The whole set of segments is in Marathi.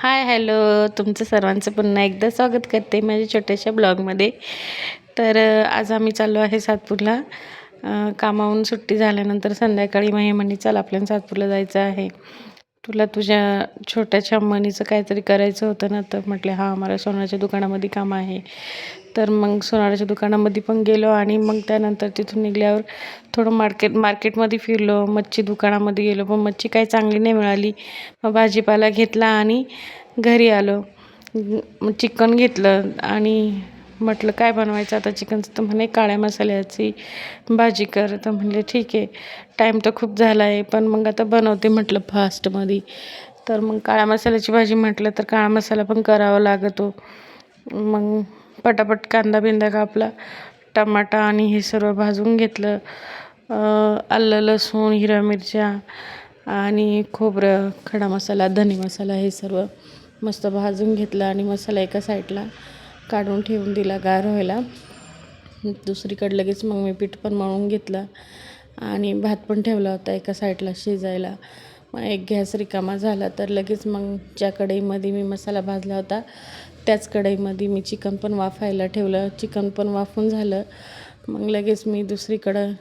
हाय हॅलो, तुमचं सर्वांचं पुन्हा एकदा स्वागत करते माझ्या छोट्याशा ब्लॉगमध्ये. तर आज आम्ही चाललो आहे सातपूरला. कामावरून सुट्टी झाल्यानंतर संध्याकाळी मग म्हणे चल आपल्याला सातपूरला जायचं आहे. तुला तुझ्या छोट्याशा मनीचं काहीतरी करायचं होतं ना, तर म्हटले हां मला सोनाराच्या दुकानामध्ये काम आहे. तर मग सोनाराच्या दुकानामध्ये पण गेलो आणि मग त्यानंतर तिथून निघाल्यावर थोडं मार्केटमध्ये फिरलो. मच्छी दुकानामध्ये गेलो, पण मच्छी काही चांगली नाही मिळाली. मग भाजीपाला घेतला आणि घरी आलो. मग चिकन घेतलं आणि म्हटलं काय बनवायचं आता चिकनचं, तर म्हणे काळ्या मसाल्याची भाजी कर. तर म्हणले ठीक आहे, टाईम तर खूप झाला आहे पण मग आता बनवते म्हटलं फास्टमध्ये. तर मग काळ्या मसाल्याची भाजी म्हटलं तर काळा मसाला पण करावा लागतो. मग पटापट कांदा बिंदा कापला, टमाटा आणि हे सर्व भाजून घेतलं. आलं लसूण हिरव्या मिरच्या आणि खोबरं, खडा मसाला, धने मसाला हे सर्व मस्त भाजून घेतलं आणि मसाला एका साईडला काढून ठेवून दिला गार व्हायला. दुसरीकडे लगेच मग मी पीठ पण मळून घेतलं आणि भात पण ठेवला होता एका साईडला शिजायला. मग एक गॅस रिकामा झाला तर लगेच मग ज्या कढईमध्ये मी मसाला भाजला होता त्याच कढईमध्ये मी चिकन पण वाफायला ठेवलं. चिकन पण वाफून झालं. मग लगेच मी दुसरीकडं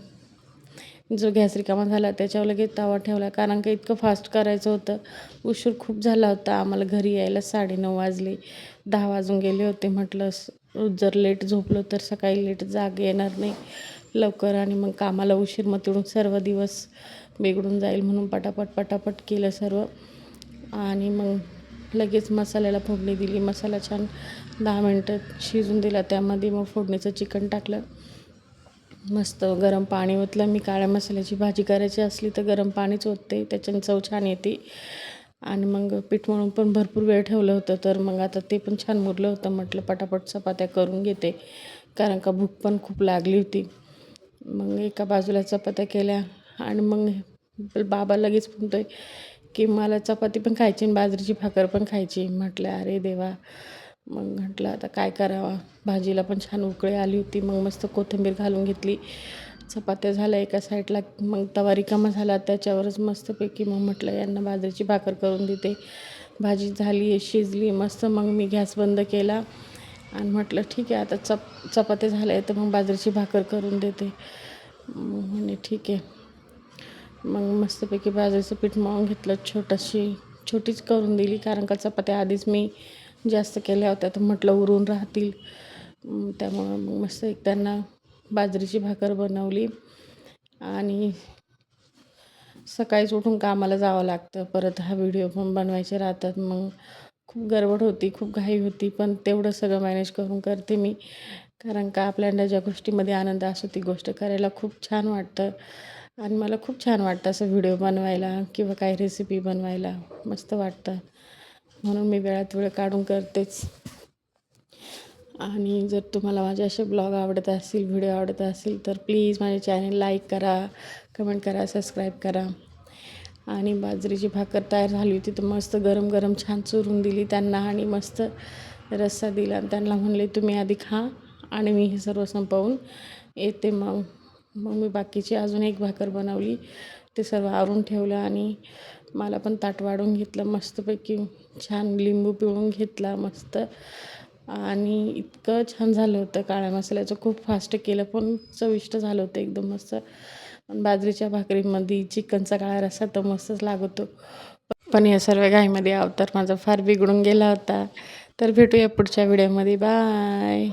जो गॅस रिकामा झाला त्याच्यावर लगेच तवा ठेवला, कारण का इतकं फास्ट करायचं होतं. उशीर खूप झाला होता, आम्हाला घरी यायला 9:30 वाजले. 10 वाजून गेले होते. म्हटलं जर लेट झोपलो तर सकाळी लेट जाग येणार नाही लवकर आणि मग कामाला उशीर, मग तिकडून सर्व दिवस बिघडून जाईल म्हणून पटापट केलं सर्व. आणि मग लगेच मसाल्याला फोडणी दिली. मसाला छान 10 मिनटं शिजून दिला. त्यामध्ये मग फोडणीचं चिकन टाकलं. मस्त गरम पाणी ओतलं. मी काळ्या मसाल्याची भाजी करायची असली तर गरम पाणीच ओतते, त्याच्याने चव छान येते. आणि मग पीठ मळून पण भरपूर वेळ ठेवलं होतं, तर मग आता ते पण छान मुरलं होतं. म्हटलं पटापट चपात्या करून घेते, कारण का भूक पण खूप लागली होती. मग एका बाजूला चपात्या केल्या आणि मग बाबा लगेच म्हणतोय की मला चपाती पण खायची आणि बाजरीची भाकर पण खायची. म्हटलं अरे देवा. मग म्हटलं आता काय करावं. भाजीला पण छान उकळी आली होती. मग मस्त कोथिंबीर घालून घेतली. चपात्या झाल्या एका साईडला. मग तवा रिकामा झाला त्याच्यावरच मस्तपैकी मग म्हटलं यांना बाजरीची भाकर करून देते. भाजी झाली, शिजली मस्त. मग मी गॅस बंद केला आणि म्हटलं ठीक आहे आता चपात्या झाल्या तर मग बाजरीची भाकर करून देते. म्हणे ठीक आहे. मग मस्तपैकी बाजरीचं पीठ मळून घेतलं. छोटीच करून दिली, कारण का चपात्या आधीच मी जास्त केल्या होत्या तर म्हटलं उरून राहतील. त्यामुळं मग मस्त एक त्यांना बाजरीची भाकर बनवली. आणि सकाळीच उठून कामाला जावं लागतं, परत हा व्हिडिओ पण बनवायचे राहतात. मग खूप गडबड होती, खूप घाई होती, पण तेवढं सगळं मॅनेज करून करते मी, कारण का आपल्याला ज्या गोष्टीमध्ये आनंद असतो ती गोष्ट करायला खूप छान वाटतं. आणि मला खूप छान वाटतं असं व्हिडिओ बनवायला किंवा काही रेसिपी बनवायला मस्त वाटतं, म्हणून मी वेळात वेळ काढून करतेच. आणि जर तुम्हाला माझे असे ब्लॉग आवडत असतील, व्हिडिओ आवडत असतील तर प्लीज माझे चॅनल लाईक करा, कमेंट करा, सबस्क्राईब करा. आणि बाजरीची भाकर तयार झाली होती तर मस्त गरम गरम छान चुरून दिली त्यांना आणि मस्त रस्सा दिला आणि त्यांना म्हणले तुम्ही आधी खा आणि मी हे सर्व संपवून येते. मग मी बाकीची अजून एक भाकर बनवली, ते सर्व आवरून ठेवलं आणि मला पण ताट वाढून घेतलं. मस्तपैकी छान लिंबू पिळून घेतला मस्त. आणि इतकं छान झालं होतं. काळ्या मसाल्याचं खूप फास्ट केलं पण चविष्ट झालं होतं एकदम मस्त. बाजरीच्या भाकरीमध्ये चिकनचा काळा रस्सा तर मस्तच लागतो. पण या सर्व घाईमध्ये अवतार माझा फार बिघडून गेला होता. तर भेटूया पुढच्या व्हिडिओमध्ये. बाय.